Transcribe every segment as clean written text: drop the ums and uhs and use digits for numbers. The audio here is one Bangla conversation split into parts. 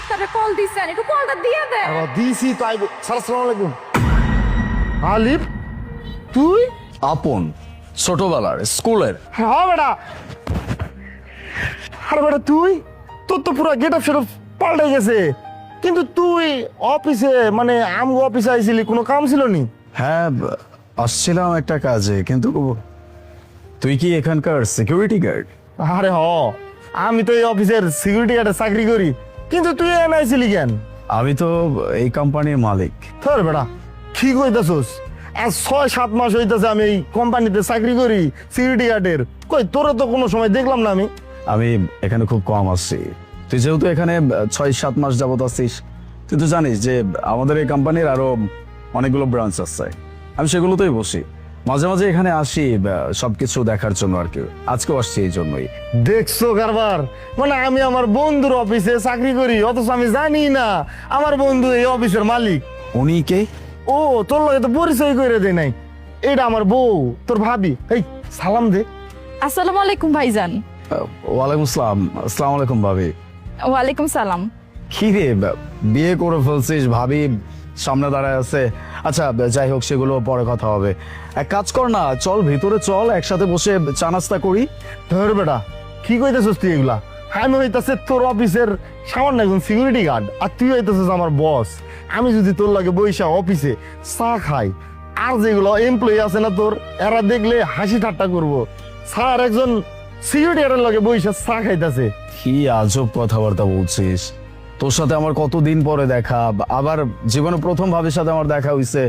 ডাক্তারে কল দিছেন, একটু কলটা দিয়ে দে। দিছি তো আইব। আসসালামু আলাইকুম। আলিফ তুই? আপন ছোটবেলার স্কুলের। হ্যাঁ বেটা। আরে বেটা তুই, তোর তো পুরো গেট আপ সেট পাল্টে গেছে। কিন্তু তুই অফিসে মানে আমগো অফিসে আইছিলি, কোনো কাম ছিল নি? হ্যাঁ আসছিলাম একটা কাজে, কিন্তু তুই কি এখানকার সিকিউরিটি গার্ড? আরে হ, আমি তো এই অফিসের সিকিউরিটি গার্ডে চাকরি করি। কিন্তু তুই এনে আইছিলি কেন? আমি তো এই কোম্পানির মালিক। তোর বেটা কি কইতাছস? আজ 6-7 মাস হইতাছে আমি এই কোম্পানিতে চাকরি করি সিকিউরিটি গার্ডের। কই তোরা তো কোনো সময় দেখলাম না আমি। আমি এখানে খুব কম আসছি। তুই যেহেতু এখানে 6-7 মাস যাবত আসছিস, তুই তো জানিস যে আমাদের এই কোম্পানির আরো অনেকগুলো ব্রাঞ্চ আছে। আমি সেগুলোতেই বসি, মাঝে মাঝে এখানে আসি সবকিছু দেখার জন্য আর কি। আজকেও আসছি এই জন্যই। দেখছো কারবার, মানে আমি আমার বন্ধুর অফিসে চাকরি করি, অথচ আমি জানি না আমার বন্ধু এই অফিসের মালিক। উনি কে? ও তোর লগে তো পরিচয় করে দেয় নাই। এটা আমার বউ, তোর ভাবি। এই সালাম দে। আসসালামু আলাইকুম ভাইজান। ওয়ালাইকুম আসসালাম। আসসালামু আলাইকুম ভাবি। ওয়ালাইকুম সালাম। কি রে, বিয়ে করে ফেলছিস, ভাবি সামনে দাঁড়ায় আছে। আচ্ছা যাই হোক, সেগুলো পরে কথা হবে। এক কাজ কর না, চল ভিতরে চল, একসাথে বসে চা নাস্তা করি। ধর বেটা কি কইতেছস তুই এগুলা? আমি হইতাছে তোর অফিসের সামান্য একজন সিকিউরিটি গার্ড, আর তুই হইতাছিস আমার বস। আমি যদি তোর লাগে বইসা অফিসে চা খাই, আর যেগুলো এমপ্লয়ি আছে না তোর, এরা দেখলে হাসি ঠাট্টা করবো। স্যার একজন সিকিউরিটি গার্ডের লগে বইসা চা খাইতাছে। কি আজব কথাবার্তা বলছিস! তোর সাথে আমার কতদিন পরে দেখা, আবার জীবনে প্রথম ভাবির সাথে আমার দেখা হইছে।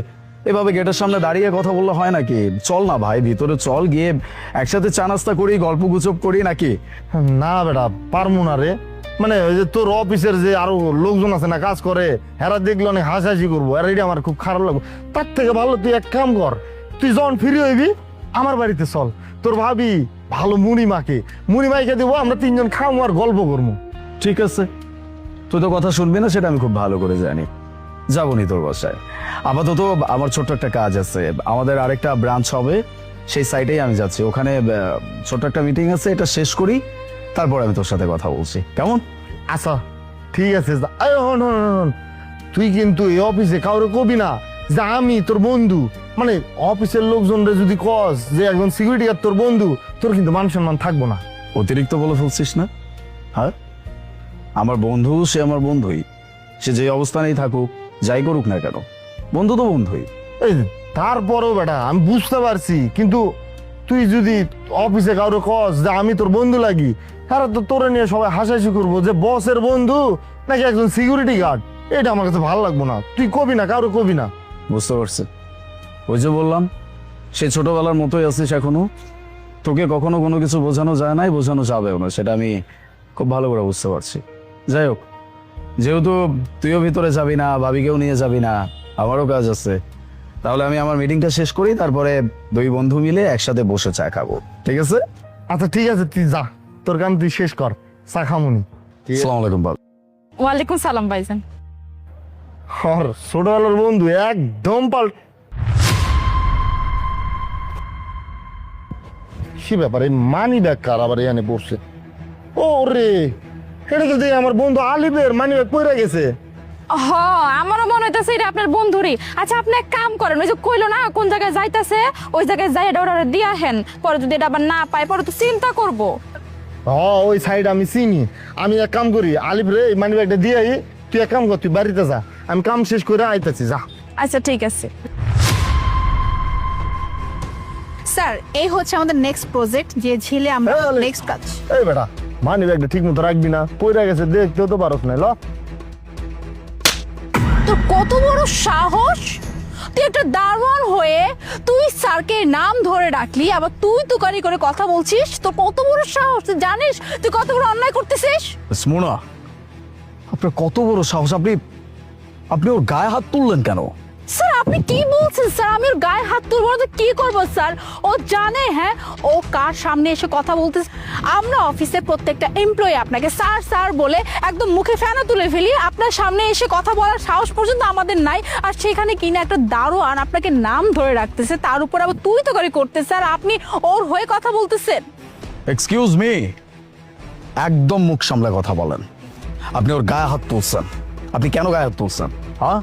এভাবে গেটের সামনে দাঁড়িয়ে কথা বললে হয় নাকি? চল না ভাই, ভিতরে চল, গিয়ে একসাথে চা নাস্তা করি, গল্প গুজব করি নাকি? না বেটা পারমু না রে। মানে ওই যে তোর অফিসের যে আরো লোকজন আছে না কাজ করে, এরা দেখলে অনেক হাসাহাসি করবো, আর এটা আমার খুব খারাপ লাগবে। তার থেকে ভালো তুই এক কাম কর, তুই যখন ফ্রি হইবি আমার বাড়িতে চল। তোর ভাবি ভালো মুড়ি মাইকে দেবো, আমরা 3 জন খামো আর গল্প করবো। ঠিক আছে, তুই তো কথা শুনবি না সেটা আমি খুব ভালো করে জানি। যাবো নি তোর বাসায়। আপাতত আমার ছোট্ট একটা কাজ আছে, আমাদের আরেকটা ব্রাঞ্চ হবে, সেই সাইটেই আমি যাচ্ছি। ওখানে ছোট্ট একটা মিটিং আছে, এটা শেষ করি, তারপর আমি তোর সাথে কথা বলছি, কেমন? আচ্ছা ঠিক আছে। এই হন হন হন, তুই কিন্তু এই অফিসে কাউরে কবি না যে আমি তোর বন্ধু। মানে অফিসের লোকজনরে যদি কস যে একজন সিকিউরিটি গার্ড তোর বন্ধু, তোর কিন্তু মান সম্মান থাকবো না। অতিরিক্ত বলে ফেলছিস না? হ্যাঁ, আমার বন্ধু সে আমার বন্ধুই, সে যে অবস্থানেই থাকুক, যাই করুক না কেন, বন্ধু তো বন্ধুই। এই তারপরেও বেটা আমি বুঝতে পারছি, কিন্তু তুই যদি অফিসে কাউরে কস যে আমি তোর বন্ধু লাগি, তারা তো তোরে নিয়ে সবাই হাসাহাসি করবো যে বসের বন্ধু নাকি একজন সিকিউরিটি গার্ড। এটা আমার কাছে ভালো লাগবো না, তুই কবি না, কারো কবি না। বুঝতে পারছি, ওই যে বললাম সে ছোটবেলার মতোই আছিস এখনো। তোকে কখনো কোনো কিছু বোঝানো যায় নাই, বোঝানো যাবেও না, সেটা আমি খুব ভালো করে বুঝতে পারছি। যাই হোক, যেহেতু তুইও ভিতরে যাবি না, ভাবিকেও নিয়ে যাবি না, আমারও কাজ আছে, তাহলে আমি আমার মিটিংটা শেষ করি, তারপরে 2 বন্ধু মিলে একসাথে বসে চা খাবো, ঠিক আছে? আচ্ছা ঠিক আছে, তুই যা, তোর কাম তুই শেষ কর, চা খামুনি। আসসালামু আলাইকুম বাবু। ওয়ালাইকুম সালাম ভাইজান। আর ছোটবেলার বন্ধু একদম কি ব্যাপার, এই মানি ব্যাগ কার আবার এখানে পড়ছে? ও রে, এটা তো দেখি আমার বন্ধু আলিফের মানি ব্যাগ পড়ে গেছে। হ, আমারও মনে হইতাছে এটা আপনার বন্ধুরই। আচ্ছা আপনি এক কাম করেন, ওই যে কইলো না কোন জায়গায় যাইতাছে, ওই জায়গায় যাই এটা ওরা দিয়ে আহেন। পরে যদি এটা আবার না পাই, পরে তো চিন্তা করবো। ওই সাইড আমি চিনি। আমি এক কাম করি, আলিফ রে মানি ব্যাগটা দিয়ে আই, তুই এক কাম কর, তুই বাড়িতে যা, আমি কাম শেষ করে আইতাছি, যা। আচ্ছা ঠিক আছে। স্যার এই হচ্ছে আমাদের নেক্সট প্রজেক্ট, যে ঝিলে আমরা এই, নেক্সট কাজ। এই বেটা মানি ব্যাগটা ঠিক মতো রাখবি না, পড়ে গেছে, দেখতেও তো পারস না। ল তোর কত বড় সাহস, তুই একটা দারোয়ান হয়ে তুই স্যারকে নাম ধরে ডাকলি, আবার তুই তুকারি করে কথা বলছিস। তোর কত বড় সাহস, তুই জানিস তুই কত বড় অন্যায় করতেছিস? মোনা, আপনার কত বড় সাহস! আপনি ওর গায়ে হাত তুললেন কেন? স্যার আপনি কি বলছেন স্যার? আমি ওর গায়ে হাত তুলবো না তো কি করবো স্যার? ও জানে হ্যাঁ ও কার সামনে এসে কথা বলতেছে। আমরা অফিসে প্রত্যেকটা এমপ্লয়ি আপনাকে স্যার স্যার বলে একদম মুখে ফেনা তুলে ফেলি, আপনার সামনে এসে কথা বলার সাহস পর্যন্ত আমাদের নাই। আর সেখানে কিনা একটা দারোয়ান আপনাকে নাম ধরে রাখতেছে, তার উপর আবার তুই তো করে করতেছে, আর আপনি ওর হয়ে কথা বলতেছেন। এক্সকিউজ মি, একদম মুখ সামলে কথা বলেন। আপনি ওর গায়ে হাত তুলছেন। আপনি কেন গায়ে হাত তুলছেন? হ্যাঁ,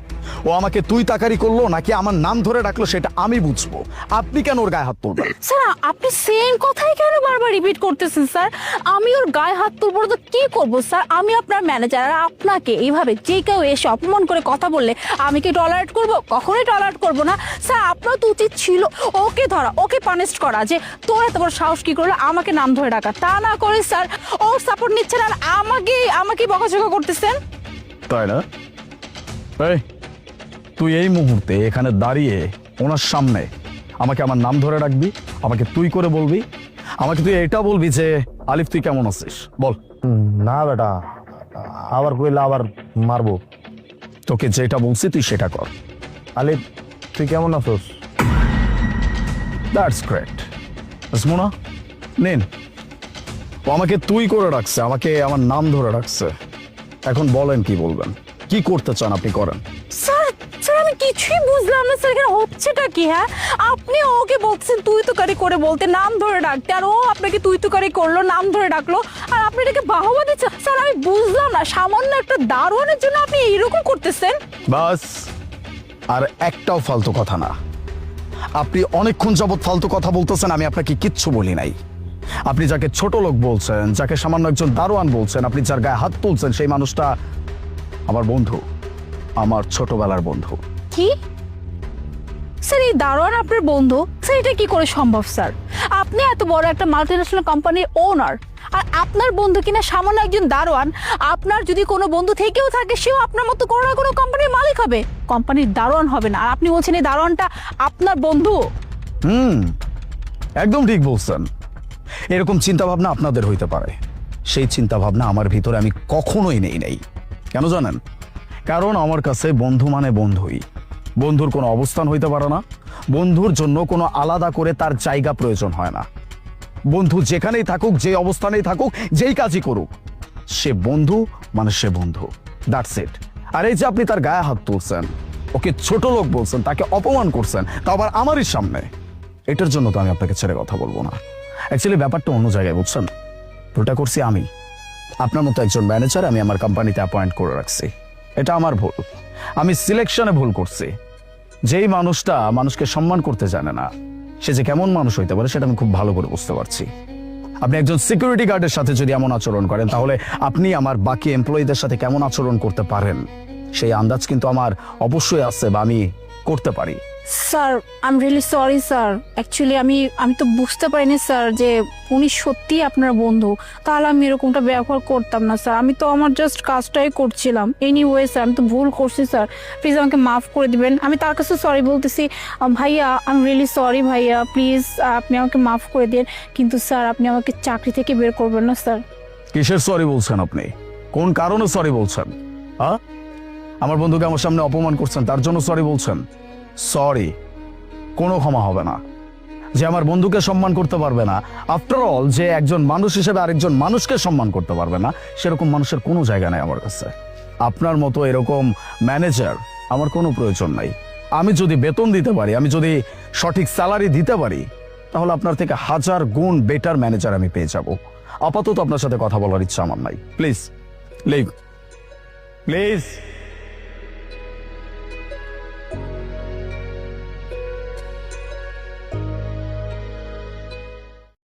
ও আমাকে তুই তাকারি করলো নাকি আমার নাম ধরে ডাকলো সেটা আমি বুঝবো। আপনি কেন ওর গায়ে হাত তুলবেন? স্যার আপনি সেম কথাই কেন বারবার রিপিট করতেছেন স্যার? আমি ওর গায়ে হাত তুলবো না তো কি করবো স্যার? আমি আপনার ম্যানেজার, আর আপনাকে এইভাবে যে কেউ এসে অপমান করে কথা বললে আমি কি টলারেট করব? কখনোই টলারেট করবো না স্যার। আপনার তো উচিত ছিল ওকে ধরা, ওকে পানিশ করা, যে তোর এত বড় সাহস কি করলো আমাকে নাম ধরে ডাকা। তা না করে স্যার ওর সাপোর্ট নিচ্ছেন আর আমাকে বকাঝকা করতেছেন। তাই না? এই, তুই এই মুহূর্তে এখানে দাঁড়িয়ে ওনার সামনে আমাকে আমার নাম ধরে ডাকবি, আমাকে তুই করে বলবি, আমাকে তুই এটা বলবি যে আলিফ তুই কেমন আছিস বল। না বেটা, আবার কইলে আবার মারবো। তোকে যেটা বলছি তুই সেটা কর। আলিফ তুই কেমন আছোস? That's great. মোনা নিন, ও আমাকে তুই করে রাখছে, আমাকে আমার নাম ধরে রাখছে। এখন বলেন কি বলবেন, কি করতে চান আপনি করেন। স্যার স্যার আমি কিছুই বুঝলাম না স্যার, এখানে হচ্ছেটা কি? হ্যাঁ, আপনি ওকে বলছেন তুই তুকারি করে বলতে, নাম ধরে ডাকতে, আর ও আপনাকে তুই তুকারি করলো, নাম ধরে ডাকলো, আর আপনি এটাকে বাহবা দিচ্ছেন। স্যার আমি বুঝলাম না, সামান্য একটা দারোয়ানের জন্য আপনি এইরকম করতেছেন? বাস, আর একটাও ফালতু কথা না। আপনি অনেকক্ষণ যাবৎ ফালতু কথা বলতেছেন, আমি আপনাকে কিচ্ছু বলি নাই। আপনি যাকে ছোট লোক বলছেন, যাকে সামান্য একজন দারোয়ান বলছেন, আপনি যার গায়ে হাত তুলছেন, সেই মানুষটা আমার বন্ধু, আমার ছোটবেলার বন্ধু। কি স্যার, এই দারোয়ান আপনার বন্ধু? স্যার এটা কি করে সম্ভব স্যার? আপনি এত বড় একটা মাল্টিন্যাশনাল কোম্পানির ওনার, আর আপনার বন্ধু কিনা সামান্য একজন দারোয়ান। আপনার যদি কোনো বন্ধু থেকেও থাকে, সেও আপনার মতো কোনো না কোনো কোম্পানির মালিক হবে, কোম্পানির দারোয়ান হবে না। আর আপনি বলছেন এই দারোয়ানটা আপনার বন্ধু? একদম ঠিক বলছেন। এরকম চিন্তা ভাবনা আপনাদের হইতে পারে, সেই চিন্তা ভাবনা আমার ভিতরে আমি কখনোই নেই। কেন জানেন? কারণ আমার কাছে বন্ধু মানে বন্ধুই। বন্ধুর কোনো অবস্থান হইতে পারে না, বন্ধুর জন্য কোনো আলাদা করে তার জায়গা প্রয়োজন হয় না। বন্ধু যেখানেই থাকুক, যে অবস্থানেই থাকুক, যেই কাজই করুক, সে বন্ধু মানে সে বন্ধু। That's it. আর এই যে আপনি তার গায়ে হাত তুলছেন, ওকে ছোট লোক বলছেন, তাকে অপমান করছেন, তা আবার আমারই সামনে, এটার জন্য তো আমি আপনাকে ছেড়ে কথা বলবো না। অ্যাকচুয়ালি ব্যাপারটা অন্য জায়গায়, বুঝছেন? ভুলটা করছি আমি। আপনার মতো একজন ম্যানেজার আমি আমার কোম্পানিতে অ্যাপয়েন্ট করে রাখছি, এটা আমার ভুল। আমি সিলেকশনে ভুল করছি। যেই মানুষটা মানুষকে সম্মান করতে জানে না, সে যে কেমন মানুষ হইতে পারে সেটা আমি খুব ভালো করে বুঝতে পারছি। আপনি একজন সিকিউরিটি গার্ডের সাথে যদি এমন আচরণ করেন, তাহলে আপনি আমার বাকি এমপ্লয়ীদের সাথে কেমন আচরণ করতে পারেন সেই আন্দাজ কিন্তু আমার অবশ্যই আছে, বা আমি করতে পারি। Sir I am really sorry sir. Actually আমি তো বুঝতে পারিনি স্যার যে উনি সত্যিই আপনার বন্ধু, তাহলে আমি এরকমটা ব্যবহার করতাম না স্যার। আমি তো আমার জাস্ট কাজটাই করছিলাম। এনিওয়ে স্যার, আমি তো ভুল করছি স্যার, প্লিজ আমাকে মাফ করে দিবেন। আমি তার কাছে সরি বলতেছি। ভাইয়া আই এম রিয়েলি সরি ভাইয়া, প্লিজ আপনি আমাকে মাফ করে দিন। কিন্তু স্যার আপনি আমাকে চাকরি থেকে বের করবেন না স্যার। কিসের সরি বলছেন আপনি? কোন কারণে সরি বলছেন? হ্যাঁ, আমার বন্ধুকে আমার সামনে অপমান করছেন, তার জন্য সরি বলছেন? সরি, কোনো ক্ষমা হবে না। যে আমার বন্ধুকে সম্মান করতে পারবে না, আফটার অল যে একজন মানুষ হিসেবে আরেকজন মানুষকে সম্মান করতে পারবে না, সেরকম মানুষের কোনো জায়গা নাই আমার কাছে। আপনার মতো এরকম ম্যানেজার আমার কোনো প্রয়োজন নাই। আমি যদি বেতন দিতে পারি, আমি যদি সঠিক স্যালারি দিতে পারি, তাহলে আপনার থেকে 1000 গুণ বেটার ম্যানেজার আমি পেয়ে যাব। আপাতত আপনার সাথে কথা বলার ইচ্ছা আমার নাই। Please leave, please.